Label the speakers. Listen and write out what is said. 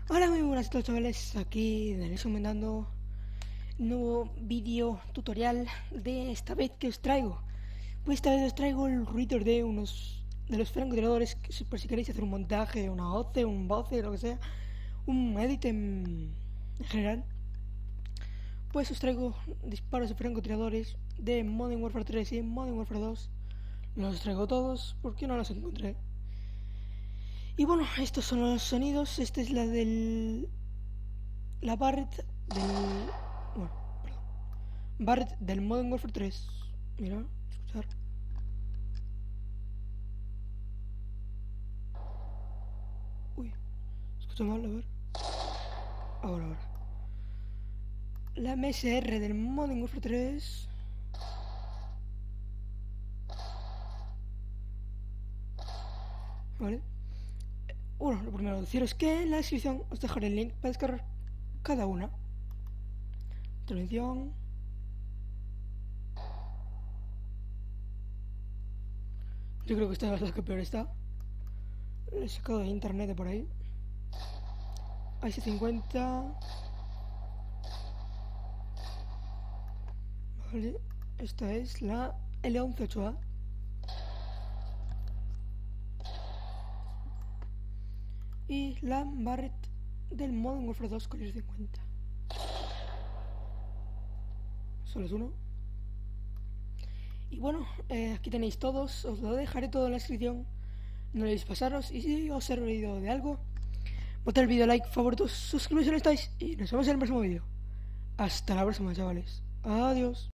Speaker 1: Hola, muy buenas a todos, chavales. Aquí Denis comentando un nuevo vídeo tutorial de esta vez que os traigo. Pues esta vez os traigo el Reader de unos de los francotiradores, por si queréis hacer un montaje, una OC, un voce, lo que sea, un edit en general. Pues os traigo disparos de francotiradores de Modern Warfare 3 y Modern Warfare 2. Los traigo todos porque no los encontré. Y bueno, estos son los sonidos. Esta es la Barrett del... Bueno, perdón. Barrett del Modern Warfare 3. Mira, escuchar. Uy, escucho mal, a ver. Ahora. La MSR del Modern Warfare 3. Vale. Bueno, lo primero deciros que en la descripción os dejaré el link para descargar cada una. Televisión. Yo creo que esta es la que peor está. Lo he sacado de internet de por ahí. AC50. Vale. Esta es la L118A. Y la Barrett del Modern Warfare 2 con el 50. Solo es uno. Y bueno, aquí tenéis todos. Os lo dejaré todo en la descripción. No debéis pasaros. Y si os he servido de algo, botad el vídeo like, favoritos, suscribiros si no estáis. Y nos vemos en el próximo vídeo. Hasta la próxima, chavales. Adiós.